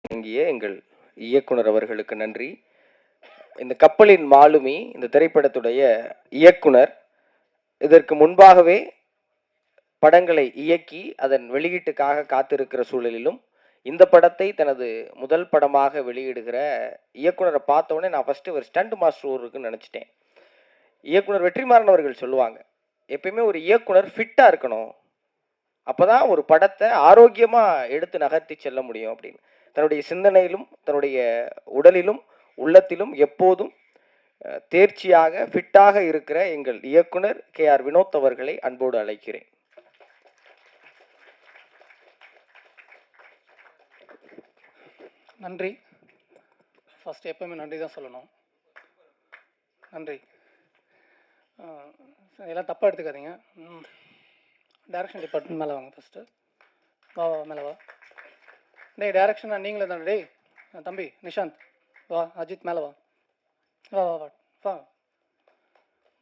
இயங்கிய எங்கள் இயக்குனர் அவர்களுக்கு நன்றி. இந்த கப்பலின் மாலுமி இந்த திரைப்படத்துடைய இயக்குனர் இதற்கு முன்பாகவே படங்களை இயக்கி அதன் வெளியீட்டுக்காக காத்திருக்கிற சூழலிலும் இந்த படத்தை தனது முதல் படமாக வெளியிடுகிற இயக்குனரை பார்த்தோன்னே நான் ஃபஸ்ட்டு ஒரு ஸ்டண்ட் மாஸ்டர் இருக்குன்னு நினச்சிட்டேன். இயக்குனர் வெற்றிமாறன் அவர்கள் சொல்லுவாங்க, எப்பயுமே ஒரு இயக்குனர் ஃபிட்டாக இருக்கணும், அப்போதான் ஒரு படத்தை ஆரோக்கியமாக எடுத்து நகர்த்தி செல்ல முடியும் அப்படின்னு. தன்னுடைய சிந்தனையிலும் தன்னுடைய உடலிலும் உள்ளத்திலும் எப்போதும் தேர்ச்சியாக ஃபிட்டாக இருக்கிற எங்கள் இயக்குனர் KR வினோத் அவர்களை அன்போடு அழைக்கிறேன். நன்றி. ஃபஸ்ட் எப்பவுமே நன்றி தான் சொல்லணும். நன்றி. எல்லாம் தப்பாக எடுத்துக்காதீங்க. டைரக்ஷன் டிபார்ட்மெண்ட் மேலே வாங்க ஃபஸ்ட்டு. வா வா மேலே வா. டேய் டைரக்ஷனா நீங்களே தானே? டேய் தம்பி நிஷாந்த் வா. அஜித் மேலே வா. வா வா வா வா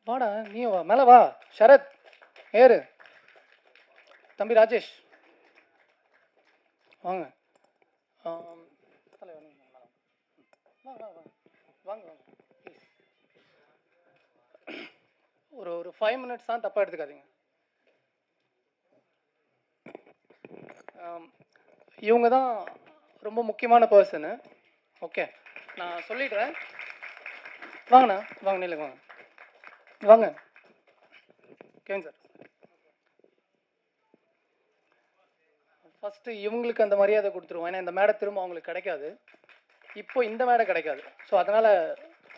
வாடா நீ வா மேலே வா. ஷரத் ஏறு. தம்பி ராஜேஷ் வாங்க. தலைவர் வாங்க வாங்க வாங்க வாங்க ப்ளீஸ். ஒரு 5 மினிட்ஸ் தான், தப்பாக எடுத்துக்காதீங்க. இவங்க தான் ரொம்ப முக்கியமான பர்சனு. ஓகே நான் சொல்லிடுறேன். வாங்கண்ணா வாங்க, நில்லுங்க வாங்க வாங்க. கேங்க சார். ஃபஸ்ட்டு இவங்களுக்கு அந்த மரியாதை கொடுத்துருவோம். ஏன்னா இந்த மேடை திரும்ப அவங்களுக்கு கிடைக்காது. இப்போ இந்த மேடை கிடைக்காது. ஸோ அதனால்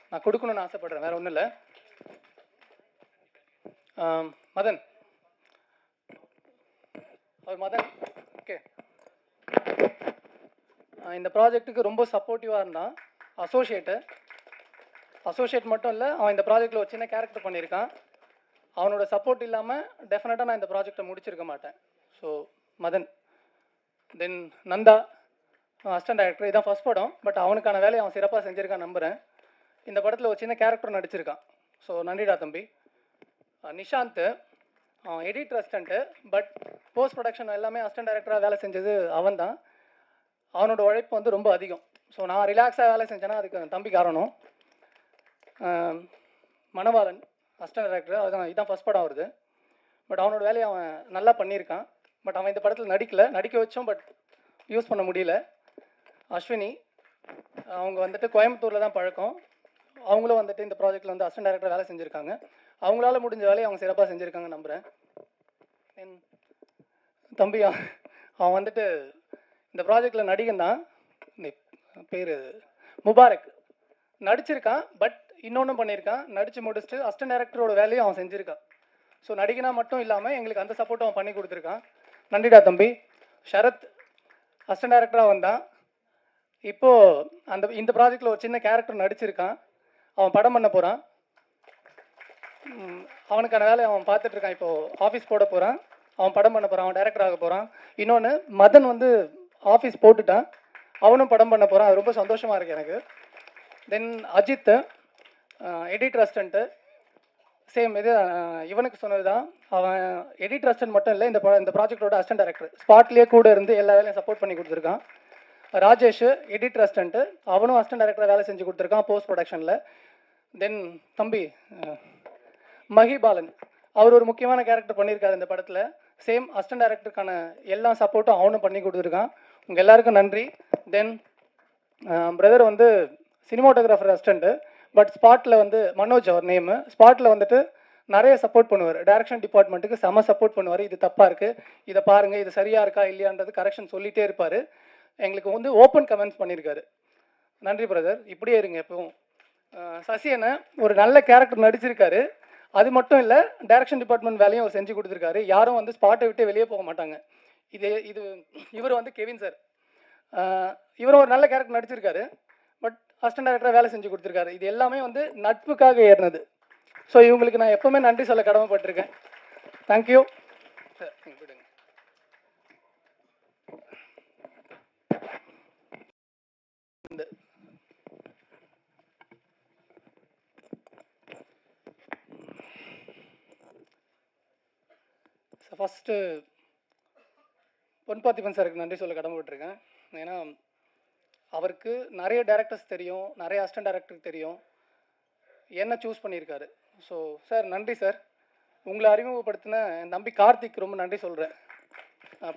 நான் கொடுக்கணும்னு ஆசைப்படுறேன், வேறு ஒன்றும் இல்லை. மதன், அவர் மதன். ஓகே, இந்த ப்ராஜெக்ட்டுக்கு ரொம்ப சப்போர்ட்டிவாக இருந்தான். அசோசியேட் மட்டும் இல்லை, அவன் இந்த ப்ராஜெக்டில் ஒரு சின்ன கேரக்டர் பண்ணியிருக்கான். அவனோட சப்போர்ட் இல்லாமல் டெஃபினட்டாக நான் இந்த ப்ராஜெக்டை முடிச்சிருக்க மாட்டேன். ஸோ மதன். தென் நந்தா, அசிஸ்டன்ட் டைரக்டர். இதான் ஃபஸ்ட் படம், பட் அவனுக்கான வேலையை அவன் சிறப்பாக செஞ்சுருக்கான் நம்புகிறேன். இந்த படத்தில் ஒரு சின்ன கேரக்டர் நடிச்சிருக்கான். ஸோ நன்றிடா தம்பி. Nishanth, editor assistant, but post production எல்லாமே அசிஸ்டன்ட் டைரக்டராக வேலை செஞ்சது அவன் தான். அவனோட உழைப்பு வந்து ரொம்ப அதிகம். ஸோ நான் ரிலாக்ஸாக வேலை செஞ்சேன்னா அதுக்கு தம்பி காரணம். மணவாளன், அசிஸ்டன்ட் டைரக்டர். அதுதான் இதான் ஃபஸ்ட் படம் வருது, பட் அவனோட வேலையை அவன் நல்லா பண்ணியிருக்கான். பட் அவன் இந்த படத்தில் நடிக்க வச்சோம், பட் யூஸ் பண்ண முடியல. அஸ்வினி, அவங்க வந்துட்டு கோயம்புத்தூரில் தான் பழக்கம். அவங்களும் வந்துட்டு இந்த ப்ராஜெக்டில் வந்து அசிஸ்டன்ட் டைரக்டர் வேலை செஞ்சுருக்காங்க. அவங்களால முடிஞ்ச வேலையை அவங்க சிறப்பாக செஞ்சுருக்காங்க நம்புகிறேன். தம்பி அவன் வந்துட்டு இந்த ப்ராஜெக்டில் நடிகன் தான். பேர் முபாரக். நடிச்சிருக்கான், பட் இன்னொன்றும் பண்ணியிருக்கான். நடித்து முடிச்சுட்டு அசிஸ்டன்ட் டைரக்டரோட வேலையும் அவன் செஞ்சுருக்கான். ஸோ நடிகனா மட்டும் இல்லாமல் எங்களுக்கு அந்த சப்போர்ட்டும் அவன் பண்ணி கொடுத்துருக்கான். நன்றிடா தம்பி. ஷரத், அசிஸ்டன்ட் டைரக்டராக வந்தான். இப்போது இந்த ப்ராஜெக்டில் ஒரு சின்ன கேரக்டர் நடிச்சிருக்கான். அவன் படம் பண்ண போகிறான். அவனுக்கான வேலையை அவன் பார்த்துட்ருக்கான். இப்போது ஆஃபீஸ் போட போகிறான். அவன் படம் பண்ண போகிறான். அவன் டைரக்டர் ஆக போகிறான். இன்னொன்று, மதன் வந்து ஆஃபீஸ் போட்டுட்டான். அவனும் படம் பண்ண போகிறான். அது ரொம்ப சந்தோஷமாக இருக்குது எனக்கு. தென் அஜித், எடிட்டர் அசிஸ்டண்ட்டு. சேம் இது இவனுக்கு சொன்னது தான். அவன் எடிட்டர் அசிஸ்டன்ட் மட்டும் இல்லை, இந்த ப்ராஜெக்டோட அசிஸ்டன்ட் டைரக்டர். ஸ்பாட்லேயே கூட இருந்து எல்லா வேலையும் சப்போர்ட் பண்ணி கொடுத்துருக்கான். Rajesh, editor assistant. அவனும் அசிஸ்டன்ட் டைரக்டராக வேலை செஞ்சு கொடுத்துருக்கான் போஸ்ட் ப்ரொடக்ஷனில். தென் தம்பி மஹிபாலன், அவர் ஒரு முக்கியமான கேரக்டர் பண்ணியிருக்காரு இந்த படத்தில். சேம் அசிஸ்டன்ட் டைரக்டருக்கான எல்லா சப்போர்ட்டும் அவனும் பண்ணி கொடுத்துருக்கான். உங்கள் எல்லாருக்கும் நன்றி. தென் பிரதர் வந்து சினிமாட்டோகிராஃபர் அசிஸ்டண்ட்டு, பட் ஸ்பாட்டில் வந்து மனோஜ் அவர் நேமு. ஸ்பாட்டில் வந்துட்டு நிறைய சப்போர்ட் பண்ணுவார். டைரக்ஷன் டிபார்ட்மெண்ட்டுக்கு செம சப்போர்ட் பண்ணுவார். இது தப்பாக இருக்குது, இதை பாருங்கள், இது சரியாக இருக்கா இல்லையான்றது கரெக்ஷன் சொல்லிகிட்டே இருப்பார். எங்களுக்கு வந்து ஓப்பன் கமெண்ட்ஸ் பண்ணியிருக்காரு. நன்றி பிரதர், இப்படியே இருங்க எப்பவும். சசியனை ஒரு நல்ல கேரக்டர் நடிச்சிருக்காரு. அது மட்டும் இல்லை, டைரக்ஷன் டிபார்ட்மெண்ட் வேலையும் அவர் செஞ்சு கொடுத்துருக்காரு. யாரும் வந்து ஸ்பாட்டை விட்டு வெளியே போக மாட்டாங்க. இவர் வந்து கெவின் சார், இவரும் ஒரு நல்ல கேரக்டர் நடிச்சிருக்காரு, பட் அசிஸ்டன்ட் டைரக்டராக வேலை செஞ்சு கொடுத்துருக்காரு. இது எல்லாமே வந்து நட்புக்காக ஏறினது. ஸோ இவங்களுக்கு நான் எப்போவுமே நன்றி சொல்ல கடமைப்பட்டிருக்கேன். Thank you sir. விடுங்க. ஃபஸ்ட்டு பொன்பாத்திபன் சாருக்கு நன்றி சொல்ல கடமைப்பட்டிருக்கேன். ஏன்னா அவருக்கு நிறைய டேரக்டர்ஸ் தெரியும், நிறைய அசிஸ்டன்ட் டேரக்டருக்கு தெரியும், என்ன சூஸ் பண்ணியிருக்காரு. ஸோ சார் நன்றி சார். உங்களை அறிமுகப்படுத்தின என் தம்பி கார்த்திக் ரொம்ப நன்றி சொல்கிறேன்.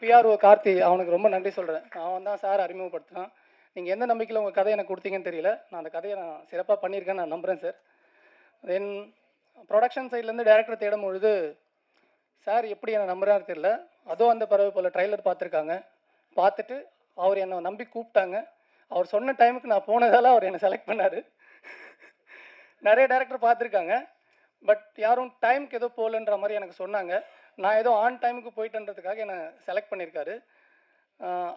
பிஆர்ஓ கார்த்தி, அவனுக்கு ரொம்ப நன்றி சொல்கிறேன். அவன் தான் சார் அறிமுகப்படுத்தினான். நீங்கள் எந்த நம்பிக்கையில் உங்கள் கதையை எனக்கு கொடுத்தீங்கன்னு தெரியல. நான் அந்த கதையை நான் சிறப்பாக பண்ணியிருக்கேன்னு நான் நம்புகிறேன் சார். தென் ப்ரொடக்ஷன் சைட்லேருந்து டேரக்டர் தேடும் பொழுது சார் எப்படி என்னை நம்புறாரு தெரியல. அதுவும் அந்த பறவை போல் ட்ரைலர் பார்த்துருக்காங்க. பார்த்துட்டு அவர் என்னை நம்பி கூப்பிட்டாங்க. அவர் சொன்ன டைமுக்கு நான் போனதால் அவர் என்னை செலக்ட் பண்ணார். நிறைய டேரக்டர் பார்த்துருக்காங்க, பட் யாரும் டைமுக்கு ஏதோ போகலன்ற மாதிரி எனக்கு சொன்னாங்க. நான் ஏதோ ஆன் டைமுக்கு போயிட்டுன்றதுக்காக என்னை செலக்ட் பண்ணியிருக்காரு.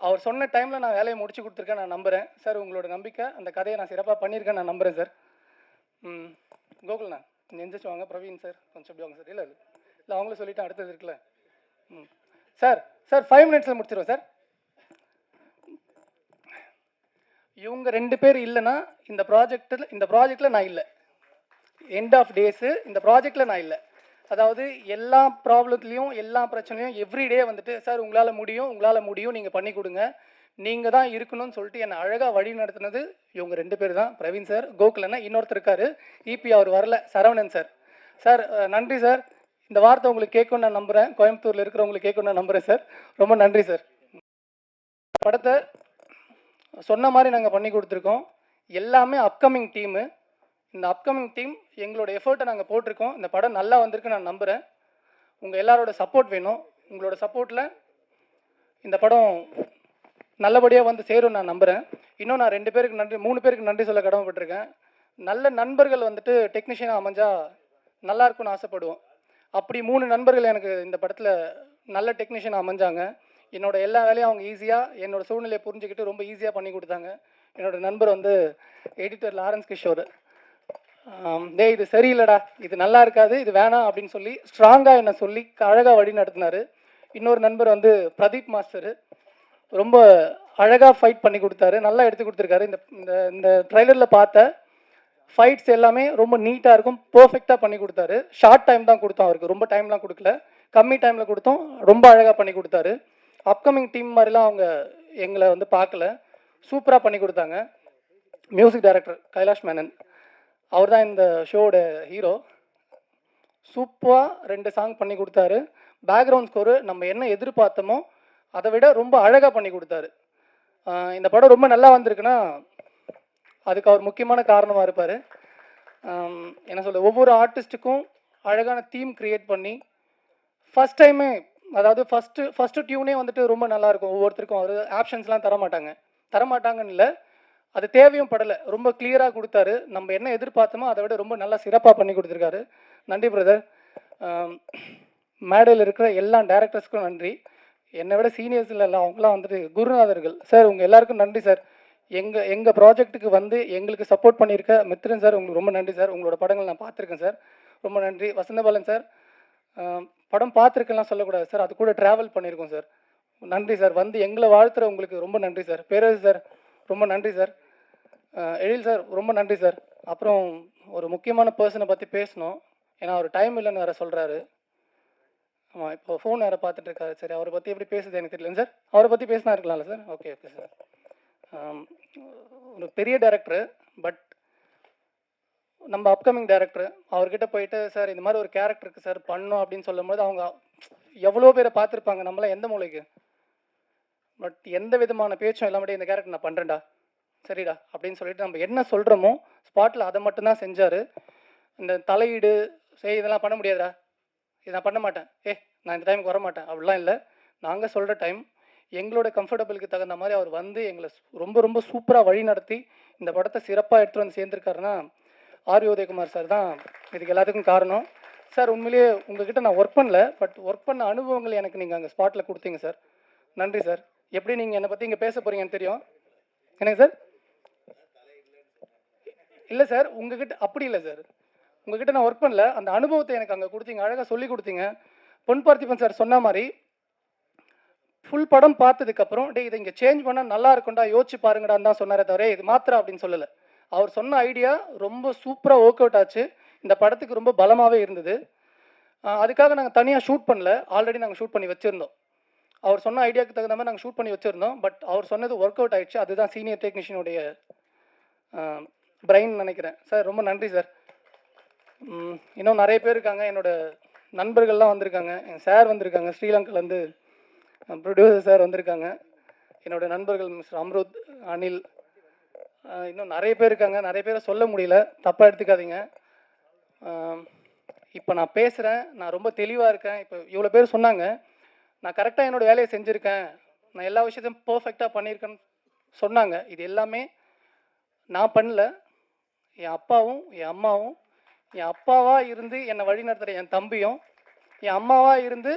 அவர் சொன்ன டைமில் நான் வேலையை முடிச்சு கொடுத்துருக்கேன் நான் நம்புகிறேன் சார். உங்களோட நம்பிக்கை, அந்த கதையை நான் சிறப்பாக பண்ணியிருக்கேன் நான் நம்புகிறேன் சார். கோகுல்ண்ணா எந்திரிச்சு வாங்க. பிரவீன் சார் கொஞ்சம் எப்படி வாங்க சார். இல்லை இல்லை இல்லை அவங்களும் சொல்லிவிட்டு அடுத்தது இருக்குல்ல. சார் சார் 5 மினிட்ஸில் முடிச்சிடுவோம் சார். இவங்க 2 பேர் இல்லைன்னா இந்த ப்ராஜெக்டில் நான் இல்லை. எண்ட் ஆஃப் டேஸு இந்த ப்ராஜெக்டில் நான் இல்லை. அதாவது எல்லா ப்ராப்ளத்துலேயும் எல்லா பிரச்சனையும் எவ்ரிடே வந்துட்டு சார் உங்களால் முடியும் நீங்கள் பண்ணி கொடுங்க, நீங்கள் தான் இருக்கணும்னு சொல்லிட்டு என்னை அழகாக வழி நடத்துனது இவங்க 2 பேர் தான். பிரவீன் சார், கோகுலண்ணா, இன்னொருத்தர் இருக்கார் இபி, அவர் வரல, சரவணன் சார். சார் நன்றி சார். இந்த வார்த்தை உங்களுக்கு கேட்கும்னு நான் நம்புகிறேன். கோயம்புத்தூரில் இருக்கிறவங்களுக்கு கேட்கும்னு நான் நம்புகிறேன் சார். ரொம்ப நன்றி சார். படத்தை சொன்ன மாதிரி நாங்கள் பண்ணி கொடுத்துருக்கோம். எல்லாமே அப்கமிங் டீமு. இந்த அப்கமிங் டீம் எங்களோட எஃபர்ட்டை நாங்கள் போட்டிருக்கோம். இந்த படம் நல்லா வந்திருக்கு நான் நம்புகிறேன். உங்கள் எல்லாரோட சப்போர்ட் வேணும். உங்களோட சப்போர்ட்டில் இந்த படம் நல்லபடியாக வந்து சேரும் நான் நம்புகிறேன். இன்னும் நான் 2 பேருக்கு நன்றி 3 பேருக்கு நன்றி சொல்ல கடமைப்பட்டிருக்கேன். நல்ல நண்பர்கள் வந்துட்டு டெக்னீஷியனாக அமைஞ்சால் நல்லா இருக்கும்னு ஆசைப்படுவோம். அப்படி 3 நண்பர்கள் எனக்கு இந்த படத்தில் நல்ல டெக்னீஷியனாக அமைஞ்சாங்க. என்னோட எல்லா வேலையும் அவங்க ஈஸியாக என்னோடய சூழ்நிலையை புரிஞ்சுக்கிட்டு ரொம்ப ஈஸியாக பண்ணி கொடுத்தாங்க. என்னோட நண்பர் வந்து எடிட்டர் லாரன்ஸ் கிஷோர். இது சரியில்லடா, இது நல்லா இருக்காது, இது வேணாம் அப்படின்னு சொல்லி ஸ்ட்ராங்காக என்னை சொல்லி அழகாக வழி நடத்தினார். இன்னொரு நண்பர் வந்து பிரதீப் மாஸ்டரு, ரொம்ப அழகாக ஃபைட் பண்ணி கொடுத்தாரு, நல்லா எடுத்து கொடுத்துருக்காரு. இந்த ட்ரைலரில் பார்த்த ஃபைட்ஸ் எல்லாமே ரொம்ப நீட்டாக இருக்கும், பர்ஃபெக்டாக பண்ணி கொடுத்தாரு. ஷார்ட் டைம் தான் கொடுத்தோம் அவருக்கு, ரொம்ப டைம்லாம் கொடுக்கல, கம்மி டைமில் கொடுத்தோம், ரொம்ப அழகாக பண்ணி கொடுத்தாரு. அப்கமிங் டீம் மாதிரிலாம் அவங்க எங்களை வந்து பார்க்கல, சூப்பராக பண்ணி கொடுத்தாங்க. மியூசிக் டைரக்டர் கைலாஷ் மேனன், அவர் தான் இந்த ஷோவோட ஹீரோ. சூப்பராக 2 சாங் பண்ணி கொடுத்தாரு. பேக்ரவுண்ட் ஸ்கோரு நம்ம என்ன எதிர்பார்த்தோமோ அதை விட ரொம்ப அழகாக பண்ணி கொடுத்தாரு. இந்த படம் ரொம்ப நல்லா வந்திருக்குன்னா அதுக்கு அவர் முக்கியமான காரணமாக இருப்பார். என்ன சொல்ல, ஒவ்வொரு ஆர்டிஸ்ட்டுக்கும் அழகான தீம் க்ரியேட் பண்ணி ஃபஸ்ட் டைமே, அதாவது ஃபஸ்ட்டு டியூனே வந்துட்டு ரொம்ப நல்லாயிருக்கும். ஒவ்வொருத்தருக்கும் அவர் ஆப்ஷன்ஸ்லாம் தரமாட்டாங்கன்னு இல்லை, அது தேவையும் படலை, ரொம்ப கிளியராக கொடுத்தாரு. நம்ம என்ன எதிர்பார்த்தோமோ அதை விட ரொம்ப நல்லா சிறப்பாக பண்ணி கொடுத்துருக்காரு. நன்றி பிரதர். மேடையில் இருக்கிற எல்லா டேரக்டர்ஸ்க்கும் நன்றி. என்னை விட சீனியர்ஸில் இல்லை, அவங்களாம் வந்துட்டு குருநாதர்கள். சார் உங்கள் எல்லாருக்கும் நன்றி சார். எங்கள் ப்ராஜெக்ட்டுக்கு வந்து எங்களுக்கு சப்போர்ட் பண்ணியிருக்க மித்ரன் சார், உங்களுக்கு ரொம்ப நன்றி சார். உங்களோட படங்கள் நான் பார்த்துருக்கேன் சார், ரொம்ப நன்றி. வசந்தபாலன் சார், படம் பார்த்துருக்கெல்லாம் சொல்லக்கூடாது சார், அது கூட ட்ராவல் பண்ணியிருக்கோம் சார், நன்றி சார். வந்து எங்களை வாழ்த்துற உங்களுக்கு ரொம்ப நன்றி சார். பேரரசு சார் ரொம்ப நன்றி சார். எழில் சார் ரொம்ப நன்றி சார். அப்புறம் ஒரு முக்கியமான பர்சனை பற்றி பேசணும், ஏன்னா அவர் டைம் இல்லைன்னு வேறு சொல்கிறாரு. ஆமாம், இப்போ ஃபோன் வேறு பார்த்துட்டு இருக்காரு. சரி, அவரை பற்றி எப்படி பேசுது எனக்கு தெரியல சார். அவரை பற்றி பேசினா இருக்கலாம்ல சார்? Okay sir. ஒரு பெரிய டைரக்டரு, பட் நம்ம அப்கமிங் டைரக்டர், அவர்கிட்ட போயிட்டு சார் இந்த மாதிரி ஒரு கேரக்டருக்கு சார் பண்ணோம் அப்படின்னு சொல்லும் போது அவங்க எவ்வளோ பேரை பார்த்துருப்பாங்க, நம்மளாம் எந்த மூலைக்கு. பட் எந்த விதமான பேச்சும் இல்லாமட்டே இந்த கேரக்டர் நான் பண்ணுறேன்டா, சரிடா அப்படின்னு சொல்லிட்டு நம்ம என்ன சொல்கிறோமோ ஸ்பாட்டில் அதை மட்டும்தான் செஞ்சார். இந்த தலையீடு இதெல்லாம் பண்ண முடியாதுடா, இது நான் பண்ண மாட்டேன், நான் இந்த டைமுக்கு வர மாட்டேன் அப்படிலாம் இல்லை. நாங்கள் சொல்கிற டைம் எங்களோட கம்ஃபர்டபுளுக்கு தகுந்த மாதிரி அவர் வந்து எங்களை ரொம்ப ரொம்ப சூப்பராக வழி நடத்தி இந்த படத்தை சிறப்பாக எடுத்துகிட்டு வந்து சேர்ந்துருக்காருன்னா ஆர் உதயகுமார் சார் தான் இதுக்கு எல்லாத்துக்கும் காரணம். சார் உண்மையிலேயே உங்ககிட்ட நான் ஒர்க் பண்ணல, பட் ஒர்க் பண்ண அனுபவங்கள் எனக்கு நீங்கள் அங்கே ஸ்பாட்டில் கொடுத்தீங்க சார். நன்றி சார். எப்படி நீங்கள் என்னை பற்றி இங்கே பேச போகிறீங்கன்னு தெரியும் எனக்கு சார். இல்லை சார், உங்ககிட்ட அப்படி இல்லை சார், உங்ககிட்ட நான் ஒர்க் பண்ணல, அந்த அனுபவத்தை எனக்கு அங்கே கொடுத்தீங்க, அழகாக சொல்லி கொடுத்தீங்க. பொன் பார்த்திபன் சார் சொன்ன மாதிரி ஃபுல் படம் பார்த்ததுக்கப்புறம் இதை இங்கே சேஞ்ச் பண்ணால் நல்லா இருக்கும்டா, யோசிச்சு பாருங்கடான்னு தான் சொன்னாரே தவிர இது மாத்திரம் அப்படின்னு சொல்லலை. அவர் சொன்ன ஐடியா ரொம்ப சூப்பராக ஒர்க் அவுட் ஆச்சு. இந்த படத்துக்கு ரொம்ப பலமாகவே இருந்தது. அதுக்காக நாங்கள் தனியாக ஷூட் பண்ணல, ஆல்ரெடி நாங்கள் ஷூட் பண்ணி வச்சுருந்தோம். அவர் சொன்ன ஐடியாவுக்கு தகுந்த மாதிரி நாங்கள் ஷூட் பண்ணி வச்சுருந்தோம். பட் அவர் சொன்னது ஒர்க் அவுட் ஆயிடுச்சு. அதுதான் சீனியர் டெக்னீஷியனுடைய பிரைன் நினைக்கிறேன். சார் ரொம்ப நன்றி சார். இன்னும் நிறைய பேர் இருக்காங்க, என்னோட நண்பர்கள்லாம் வந்திருக்காங்க. என் சார் வந்திருக்காங்க, ஸ்ரீலங்காலேருந்து ப்ரொடியூசர் சார் வந்திருக்காங்க. என்னோட நண்பர்கள் மிஸ்டர் அம்ருத், அனில், இன்னும் நிறைய பேர் இருக்காங்க. நிறைய பேரை சொல்ல முடியல, தப்பாக எடுத்துக்காதீங்க. இப்போ நான் பேசுகிறேன், நான் ரொம்ப தெளிவாக இருக்கேன். இப்போ இவ்வளோ பேர் சொன்னாங்க, நான் கரெக்டாக என்னோடய வேலையை செஞ்சுருக்கேன், நான் எல்லா விஷயத்தையும் பர்ஃபெக்டாக பண்ணியிருக்கேன்னு சொன்னாங்க. இது எல்லாமே நான் பண்ணல. என் அப்பாவும் என் அம்மாவும், என் அப்பாவாக இருந்து என்னை வழி நடத்துகிற என் தம்பியும், என் அம்மாவாக இருந்து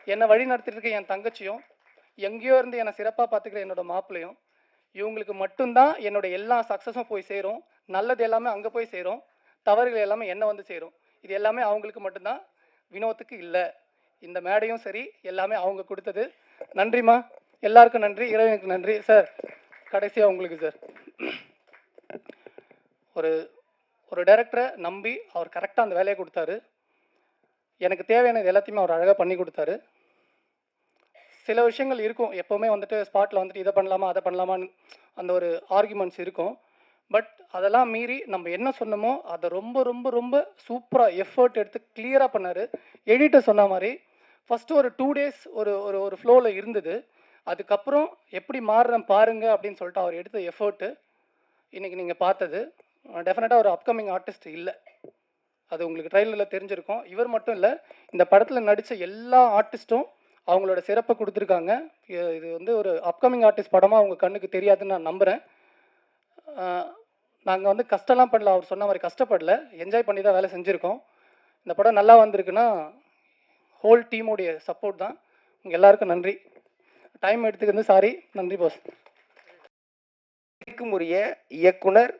என்னை வழி நடத்திட்டு இருக்க என் தங்கச்சியும், எங்கேயோ இருந்து என்னை சிறப்பாக பார்த்துக்கிற என்னோடய மாப்பிள்ளையும், இவங்களுக்கு மட்டும்தான் என்னோட எல்லா சக்ஸஸும் போய் சேரும். நல்லது எல்லாமே அங்கே போய் சேரும், தவறுகள் எல்லாமே என்ன வந்து சேரும். இது எல்லாமே அவங்களுக்கு மட்டும்தான், வினோத்துக்கு இல்லை. இந்த மேடையும் சரி, எல்லாமே அவங்க கொடுத்தது. நன்றிம்மா, எல்லாருக்கும் நன்றி, இறைவனுக்கு நன்றி. சார் கடைசியாக உங்களுக்கு சார், ஒரு ஒரு டைரக்டரை நம்பி அவர் கரெக்டாக அந்த வேலையை கொடுத்தாரு. எனக்கு தேவையானது எல்லாத்தையுமே அவர் அழகாக பண்ணி கொடுத்தாரு. சில விஷயங்கள் இருக்கும், எப்போவுமே வந்துட்டு ஸ்பாட்டில் வந்துட்டு இதை பண்ணலாமா அதை பண்ணலாமான்னு அந்த ஒரு ஆர்குமெண்ட்ஸ் இருக்கும். பட் அதெல்லாம் மீறி நம்ம என்ன சொன்னோமோ அதை ரொம்ப ரொம்ப ரொம்ப சூப்பராக எஃபர்ட் எடுத்து கிளியராக பண்ணார். எடிட்டர் சொன்ன மாதிரி ஃபஸ்ட்டு ஒரு 2 days ஒரு ஒரு ஒரு ஃப்ளோவில் இருந்தது. அதுக்கப்புறம் எப்படி மாறுறேன் பாருங்க அப்படின்னு சொல்லிட்டு அவர் எடுத்த எஃபர்ட்டு இன்றைக்கி நீங்கள் பார்த்தது. டெஃபினட்டாக ஒரு அப்கமிங் ஆர்டிஸ்ட் இல்லை, அது உங்களுக்கு ட்ரைலரில் தெரிஞ்சிருக்கும். இவர் மட்டும் இல்லை, இந்த படத்தில் நடித்த எல்லா ஆர்டிஸ்ட்டும் அவங்களோட சிறப்பை கொடுத்துருக்காங்க. இது வந்து ஒரு அப்கமிங் ஆர்டிஸ்ட் படமாக அவங்க கண்ணுக்கு தெரியாதுன்னு நான் நம்புகிறேன். நாங்கள் வந்து கஷ்டம்லாம் பண்ணல, அவர் சொன்ன மாதிரி கஷ்டப்படல, என்ஜாய் பண்ணி தான் வேலை செஞ்சுருக்கோம். இந்த படம் நல்லா வந்திருக்குன்னா ஹோல் டீமுடைய சப்போர்ட் தான். உங்கள் எல்லாருக்கும் நன்றி. டைம் எடுத்துக்கிறது சாரி, நன்றி பாஸ். உரிய இயக்குனர்,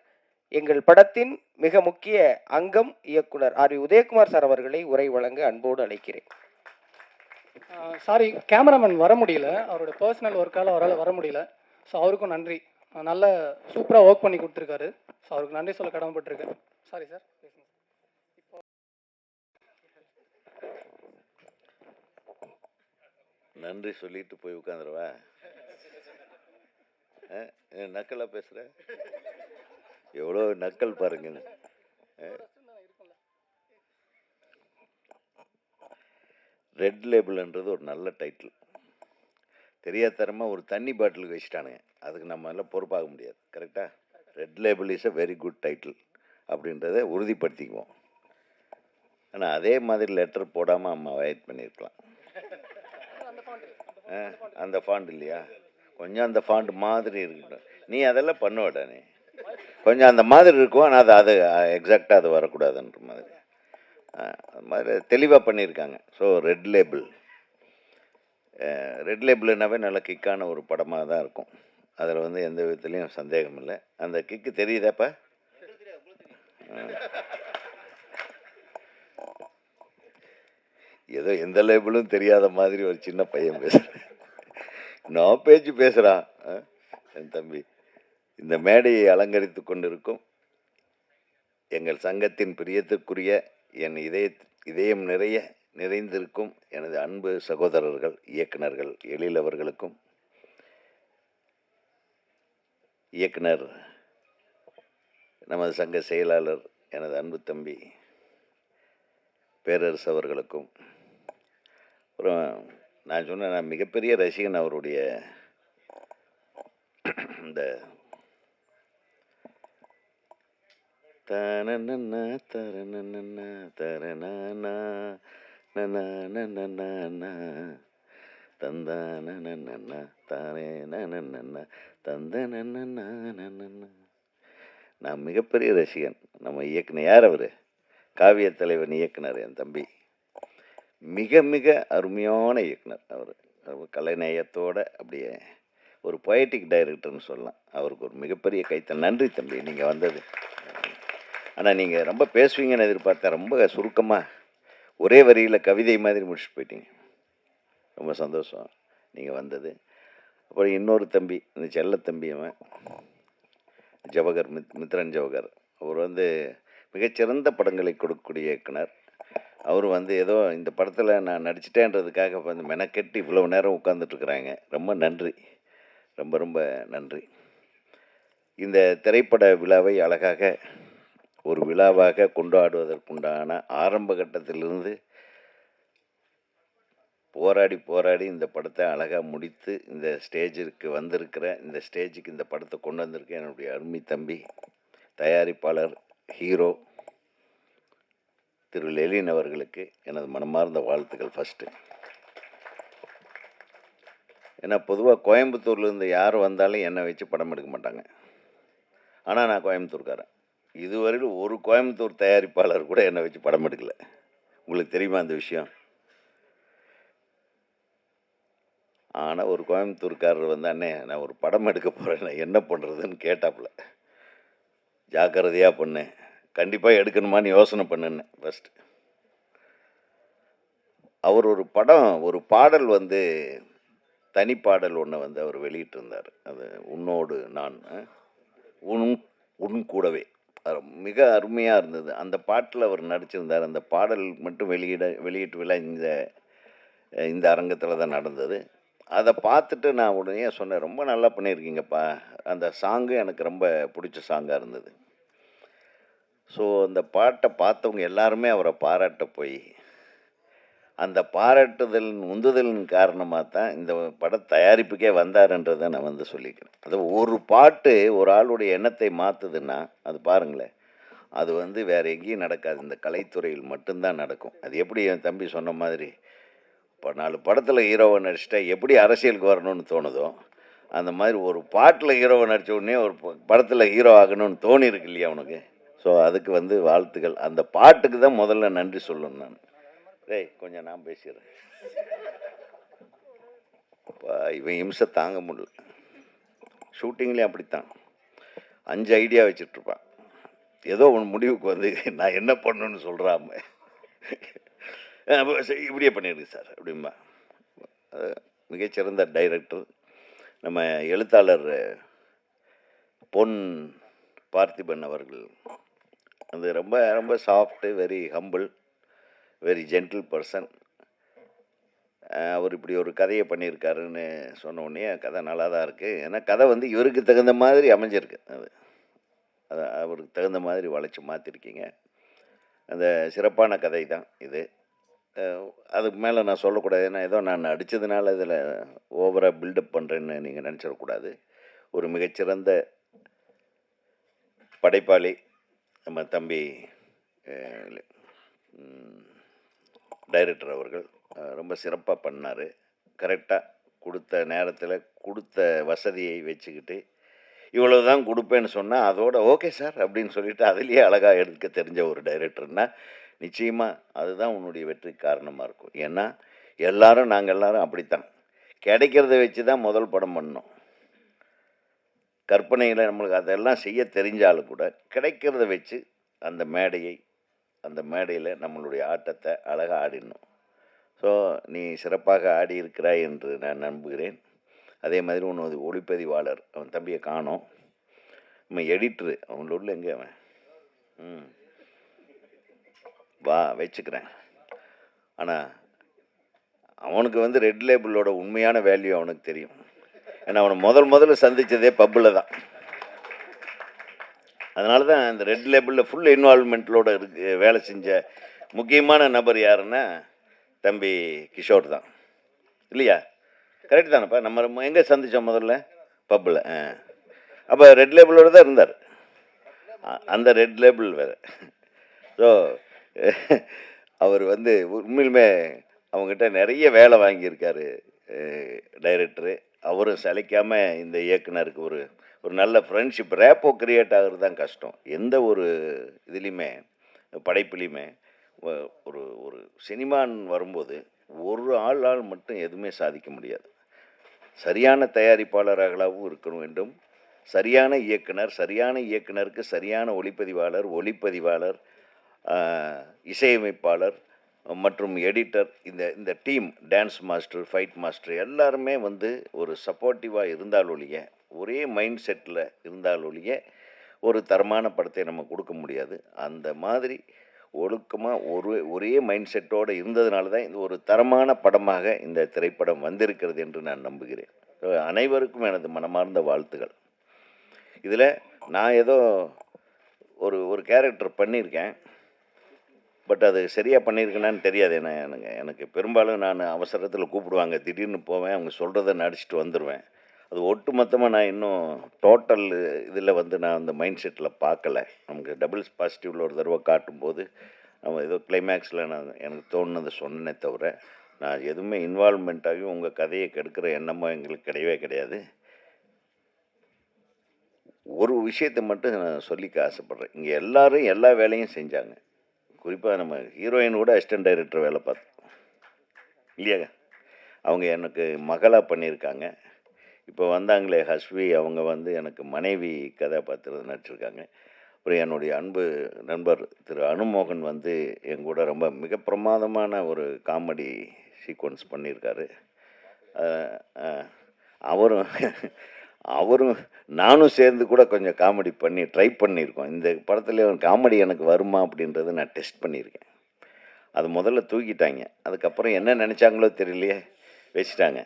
எங்கள் படத்தின் மிக முக்கிய அங்கம் இயக்குனர் ஆர் உதயகுமார் சார் அவர்களை உரை வழங்க அன்போடு அழைக்கிறேன். சாரி, கேமராமேன் வர முடியல, அவரோட பர்சனல் ஒர்க்கால் அவரால் வர முடியல. ஸோ அவருக்கும் நன்றி, நல்ல சூப்பராக ஒர்க் பண்ணி கொடுத்துருக்காரு. ஸோ அவருக்கு நன்றி சொல்ல கடமைப்பட்டிருக்கேன். Sorry sir. நன்றி சொல்லிட்டு போய் உட்காந்துருவா. நக்கலாக பேசுகிற, எவ்வளோ நக்கல் பாருங்க. ரெட் லேபிள்ன்றது ஒரு நல்ல டைட்டில். தெரியாதரமாக ஒரு தண்ணி பாட்டிலுக்கு வச்சுட்டானுங்க, அதுக்கு நம்ம எல்லாம் பொறுப்பாக முடியாது. கரெக்டாக? Red label is a very good title அப்படின்றத உறுதிப்படுத்திக்குவோம். ஆனால் அதே மாதிரி லெட்டர் போடாமல் அம்மா வெயிட் பண்ணியிருக்கலாம். அந்த ஃபாண்ட் இல்லையா, கொஞ்சம் அந்த ஃபாண்ட் மாதிரி இருக்கட்டும். நீ அதெல்லாம் பண்ணுவடா, நீ கொஞ்சம் அந்த மாதிரி இருக்கும். ஆனால் அது எக்ஸாக்டாக அது வரக்கூடாதுன்ற மாதிரி அது மாதிரி தெளிவாக பண்ணியிருக்காங்க. ஸோ ரெட் லேபிள்னாவே நல்ல கிக்கான ஒரு படமாக தான் இருக்கும். அதில் வந்து எந்த விதத்துலேயும் சந்தேகம் இல்லை. அந்த கிக்கு தெரியுதாப்பா? ஏதோ எந்த லேபிளும் தெரியாத மாதிரி ஒரு சின்ன பையன் பேசுகிறேன். நான் பேச்சு பேசுகிறான் என் தம்பி. இந்த மேடையை அலங்கரித்து கொண்டிருக்கும் எங்கள் சங்கத்தின் பிரியத்திற்குரிய என் இதயம் நிறைந்திருக்கும் எனது அன்பு சகோதரர்கள், இயக்குனர்கள் எழில் அவர்களுக்கும், இயக்குனர் நமது சங்க செயலாளர் எனது அன்பு தம்பி பேரரசு அவர்களுக்கும், அப்புறம் நான் சொன்னேன், நான் மிகப்பெரிய ரசிகன் அவருடைய இந்த தரநன்னா தரநன்னா தரநானா நன்னா தந்தானன்னா தானே நன்னா தந்தனன்னா. நான் மிகப்பெரிய ரசிகன். நம்ம இயக்குனர் யார் அவர்? காவிய தலைவன் இயக்குனர் என் தம்பி. மிக மிக அருமையான இயக்குனர் அவர். கலைநயத்தோட அப்படியே ஒரு பொயட்டிக் டைரக்டர்னு சொல்லலாம். அவருக்கு ஒரு மிகப்பெரிய கைத்தல். நன்றி தம்பி, நீங்கள் வந்தது. ஆனால் நீங்கள் ரொம்ப பேசுவீங்கன்னு எதிர்பார்த்தேன். ரொம்ப சுருக்கமாக ஒரே வரியில் கவிதை மாதிரி முடிச்சுட்டு போயிட்டீங்க. ரொம்ப சந்தோஷம் நீங்கள் வந்தது. அப்புறம் இன்னொரு தம்பி, இந்த செல்ல தம்பி, அவன் ஜவஹர், மித்ரன் ஜவஹர். அவர் வந்து மிகச்சிறந்த படங்களை கொடுக்கக்கூடிய இயக்குனர். அவர் வந்து ஏதோ இந்த படத்தில் நான் நடிச்சிட்டேன்றதுக்காக வந்து மெனக்கெட்டு இவ்வளோ நேரம் உட்காந்துட்ருக்குறாங்க. ரொம்ப நன்றி, ரொம்ப ரொம்ப நன்றி. இந்த திரைப்பட விழாவை அழகாக ஒரு விழாவாக கொண்டாடுவதற்குண்டான ஆரம்ப கட்டத்திலிருந்து போராடி போராடி இந்த படத்தை அழகாக முடித்து இந்த ஸ்டேஜிற்கு வந்திருக்கிற, இந்த ஸ்டேஜுக்கு இந்த படத்தை கொண்டு வந்திருக்க என்னுடைய அருமை தம்பி தயாரிப்பாளர், ஹீரோ திரு லெலின் அவர்களுக்கு எனது மனமார்ந்த வாழ்த்துக்கள் ஃபஸ்ட்டு. ஏன்னா பொதுவாக கோயம்புத்தூர்லேருந்து யார் வந்தாலும் என்னை வச்சு படம் எடுக்க மாட்டாங்க. ஆனால் நான் கோயம்புத்தூர்காரன். இதுவரையில் ஒரு கோயம்புத்தூர் தயாரிப்பாளர் கூட என்னை வச்சு படம் எடுக்கலை. உங்களுக்கு தெரியுமா அந்த விஷயம்? ஆனால் ஒரு கோயம்புத்தூர்காரர் வந்து, அண்ணே நான் ஒரு படம் எடுக்க போகிறேன், நான் என்ன பண்ணுறதுன்னு கேட்டாப்புல. ஜாக்கிரதையாக பண்ணு, கண்டிப்பாக எடுக்கணுமான்னு யோசனை பண்ணுன்னு ஃபஸ்ட்டு. அவர் ஒரு படம், ஒரு பாடல் வந்து தனிப்பாடல் ஒன்று வந்து அவர் வெளியிட்டிருந்தார். அது உன்னோடு நான் உன் உன் கூடவே. அது மிக அருமையாக இருந்தது. அந்த பாட்டில் அவர் நடிச்சிருந்தார். அந்த பாடல் மட்டும் வெளியீட்டு விழா இந்த அரங்கத்தில் தான் நடந்தது. அதை பார்த்துட்டு நான் உடனே சொன்னேன், ரொம்ப நல்லா பண்ணியிருக்கீங்கப்பா. அந்த சாங்கு எனக்கு ரொம்ப பிடிச்ச சாங்காக இருந்தது. ஸோ அந்த பாட்டை பார்த்தவங்க எல்லாருமே அவரை பாராட்ட போய், அந்த பாராட்டுதலின் உந்துதலின் காரணமாக தான் இந்த பட தயாரிப்புக்கே வந்தாருன்றதை நான் வந்து சொல்லிக்கிறேன். அது ஒரு பாட்டு ஒரு ஆளுடைய எண்ணத்தை மாற்றுதுன்னா அது பாருங்களேன், அது வந்து வேறு எங்கேயும் நடக்காது, இந்த கலைத்துறையில் மட்டும்தான் நடக்கும். அது எப்படி என் தம்பி சொன்ன மாதிரி, இப்போ 4 படத்தில் ஹீரோவை நடிச்சிட்டா எப்படி அரசியலுக்கு வரணும்னு தோணுதோ, அந்த மாதிரி ஒரு பாட்டில் ஹீரோவை நடித்த உடனே ஒரு படத்தில் ஹீரோ ஆகணும்னு தோணி இருக்கு இல்லையா அவனுக்கு. ஸோ அதுக்கு வந்து வாழ்த்துக்கள். அந்த பாட்டுக்கு தான் முதல்ல நன்றி சொல்லணும் நான். டேய் கொஞ்சம் நான் பேசிடுறேன். இவன் இம்சை தாங்க முடியல. ஷூட்டிங்லேயும் அப்படித்தான் 5 ஐடியா வச்சுட்ருப்பான். ஏதோ ஒன்று முடிவுக்கு வந்து நான் என்ன பண்ணணும்னு சொல்கிறாம இப்படியே பண்ணிடுங்க சார் அப்படிம்பா. மிகச்சிறந்த டைரக்டர் நம்ம எழுத்தாளர் பொன் பார்த்திபன் அவர்கள். அது ரொம்ப ரொம்ப soft, very humble, very gentle person. அவர் இப்படி ஒரு கதையை பண்ணியிருக்காருன்னு சொன்ன உடனே கதை நல்லா தான் இருக்குது. ஏன்னா கதை வந்து இவருக்கு தகுந்த மாதிரி அமைஞ்சிருக்கு. அது அவருக்கு தகுந்த மாதிரி வளைச்சி மாற்றிருக்கீங்க. அந்த சிறப்பான கதை தான் இது. அதுக்கு மேலே நான் சொல்லக்கூடாது. ஏன்னா ஏதோ நான் அடித்ததுனால இதில் ஓவராக பில்டப் பண்ணுறேன்னு நீங்கள் நினச்சிடக்கூடாது. ஒரு மிகச்சிறந்த படைப்பாளி நம்ம தம்பி டைரக்டர் அவர்கள் ரொம்ப சிறப்பாக பண்ணார். கரெக்டாக கொடுத்த நேரத்தில் கொடுத்த வசதியை வச்சுக்கிட்டு இவ்வளோ தான் கொடுப்பேன்னு சொன்னால் அதோட ஓகே சார் அப்படின்னு சொல்லிவிட்டு அதுலேயே அழகாக எடுக்க தெரிஞ்ச ஒரு டைரக்டர்னால் நிச்சயமாக அதுதான் உன்னுடைய வெற்றிக்கு காரணமாக இருக்கும். ஏன்னா நாங்கள் எல்லாரும் அப்படித்தான் கிடைக்கிறத வச்சு தான் முதல் படம் பண்ணோம். கற்பனையில் நம்மளுக்கு அதெல்லாம் செய்ய தெரிஞ்சாலும் கூட கிடைக்கிறத வச்சு அந்த மேடையில் நம்மளுடைய ஆட்டத்தை அழகாக ஆடிடணும். ஸோ நீ சிறப்பாக ஆடி இருக்கிறாய் என்று நான் நம்புகிறேன். அதே மாதிரி ஒன்று ஒளிப்பதிவாளர், அவன் தம்பியை காணோம். நம்ம எடிட்ரு, அவங்கள உள்ள எங்கே அவன்? வா வச்சுக்கிறேன். ஆனால் அவனுக்கு வந்து ரெட் லேபிளோட உண்மையான வேல்யூ அவனுக்கு தெரியும். ஏன்னா அவனை முதல்ல சந்தித்ததே பப்பில் தான். அதனால தான் இந்த ரெட் லேபிளில் ஃபுல் இன்வால்மெண்ட்டோடு வேலை செஞ்ச முக்கியமான நபர் யாருன்னா தம்பி கிஷோர் தான் இல்லையா? கரெக்ட் தானேப்பா? நம்ம எங்கே சந்தித்தோம் முதல்ல? பப்பில். அப்போ ரெட் லேபிளோடு தான் இருந்தார். அந்த ரெட் லேபிள் வேறு. ஸோ அவர் வந்து உண்மையிலுமே அவங்ககிட்ட நிறைய வேலை வாங்கியிருக்காரு டைரக்டரு. அவரும் சளைக்காமல் இந்த இயக்குனருக்கு ஒரு நல்ல ஃப்ரெண்ட்ஷிப், ரேப்போ கிரியேட் ஆகிறது தான் கஷ்டம். எந்த ஒரு இதுலேயுமே படைப்புலேயுமே ஒரு சினிமான்னு வரும்போது ஒரு ஆளால் மட்டும் எதுவுமே சாதிக்க முடியாது. சரியான தயாரிப்பாளர்களாகவும் இருக்க வேண்டும், சரியான இயக்குனருக்கு சரியான ஒளிப்பதிவாளர், இசையமைப்பாளர் மற்றும் எடிட்டர், இந்த team, dance master, fight master எல்லாருமே வந்து ஒரு சப்போர்ட்டிவாக இருந்தாலொழிய, ஒரே மைண்ட் செட்டில் இருந்தாலொழிய ஒரு தரமான படத்தை நம்ம கொடுக்க முடியாது. அந்த மாதிரி ஒழுக்கமாக ஒரே மைண்ட் செட்டோடு இருந்ததுனால தான் இது ஒரு தரமான படமாக இந்த திரைப்படம் வந்திருக்கிறது என்று நான் நம்புகிறேன். அனைவருக்கும் எனது மனமார்ந்த வாழ்த்துகள். இதில் நான் ஏதோ ஒரு கேரக்டர் பண்ணியிருக்கேன். பட் அது சரியாக பண்ணியிருக்கேனான்னு தெரியாது. எனக்கு பெரும்பாலும் நான் அவசரத்தில் கூப்பிடுவாங்க, திடீர்னு போவேன், அவங்க சொல்கிறத நடிச்சிட்டு வந்துடுவேன். அது ஒட்டுமொத்தமாக நான் இன்னும் டோட்டல் இதில் வந்து நான் அந்த மைண்ட் செட்டில் பார்க்கல. நமக்கு டபுள்ஸ் பாசிட்டிவில் ஒரு தடவை காட்டும்போது நம்ம ஏதோ கிளைமேக்ஸில் நான் எனக்கு தோணுனதை சொன்னேனே தவிர, நான் எதுவுமே இன்வால்மெண்ட் ஆகி உங்கள் கதையை கெடுக்கிற எண்ணமோ எங்களுக்கு கிடையவே கிடையாது. ஒரு விஷயத்தை மட்டும் நான் சொல்லிக்க ஆசைப்பட்றேன். இங்கே எல்லாரும் எல்லா வேலையும் செஞ்சாங்க. குறிப்பாக நம்ம ஹீரோயின் கூட அசிஸ்டன்ட் டைரக்டர் வேலை பார்த்தோம் இல்லையாங்க. அவங்க எனக்கு மகளாக பண்ணியிருக்காங்க. இப்போ வந்தாங்களே ஹஸ்வி, அவங்க வந்து எனக்கு மனைவி கதாபாத்திரம் நடிச்சிருக்காங்க. அப்புறம் என்னுடைய அன்பு நண்பர் திரு அனுமோகன் வந்து என் கூட ரொம்ப மிக பிரமாதமான ஒரு காமெடி சீக்வன்ஸ் பண்ணியிருக்காரு. அவரும் அவரும் நானும் சேர்ந்து கூட கொஞ்சம் காமெடி பண்ணி ட்ரை பண்ணியிருக்கோம். இந்த படத்தில் காமெடி எனக்கு வருமா அப்படின்றத நான் டெஸ்ட் பண்ணியிருக்கேன். அது முதல்ல தூக்கிட்டாங்க. அதுக்கப்புறம் என்ன நினச்சாங்களோ தெரியலையே, வச்சுட்டாங்க.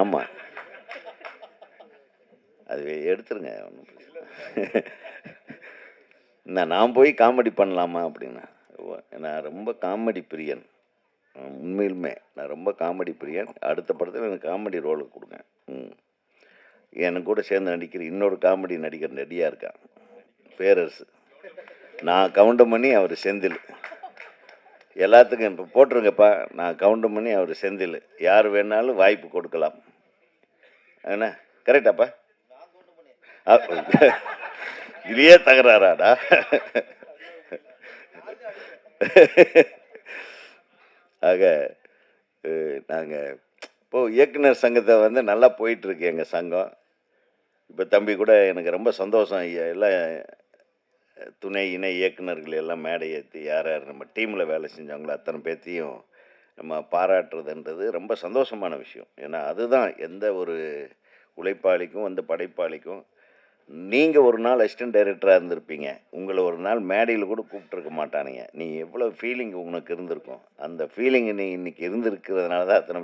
ஆமாம், அது எடுத்துருங்க, ஒன்றும் நான் போய் காமெடி பண்ணலாமா அப்படின்னா, நான் ரொம்ப காமெடி பிரியன். உண்மையிலுமே நான் ரொம்ப காமெடி பிரியன். அடுத்த படத்தில் எனக்கு காமெடி ரோலை கொடுங்க. எனக்கு கூட சேர்ந்து நடிக்கிற இன்னொரு காமெடி நடிகர் ரெடியாக இருக்கான், பேரரசு. நான் கவுண்டமணி, அவர் செந்தில். எல்லாத்துக்கும் இப்போ போட்டுருங்கப்பா, நான் கவுண்டமணி, அவர் செந்தில். யார் வேணாலும் வாய்ப்பு கொடுக்கலாம். என்ன கரெக்டாப்பா? இதுலயே தகராறாடா? ஆக நாங்கள் இப்போது இயக்குனர் சங்கத்தை வந்து நல்லா போயிட்டுருக்கு எங்கள் சங்கம். இப்போ தம்பி கூட எனக்கு ரொம்ப சந்தோஷம். எல்லாம் துணை இணை இயக்குனர்கள் எல்லாம் மேடை ஏற்றி யார் யார் நம்ம டீமில் வேலை செஞ்சாங்களோ அத்தனை பேர்த்தையும் நம்ம பாராட்டுறதுன்றது ரொம்ப சந்தோஷமான விஷயம். ஏன்னா அதுதான் எந்த ஒரு உழைப்பாளிக்கும் அந்த படைப்பாளிக்கும். நீங்கள் ஒரு நாள் அசிஸ்டன்ட் டைரக்டராக இருந்திருப்பீங்க, உங்களை ஒரு நாள் மேடையில் கூட கூப்பிட்ருக்க மாட்டானுங்க. நீ எவ்வளோ ஃபீலிங் உனக்கு இருந்திருக்கும். அந்த ஃபீலிங் நீ இன்னைக்கு இருந்திருக்கிறதுனால தான் அத்தனை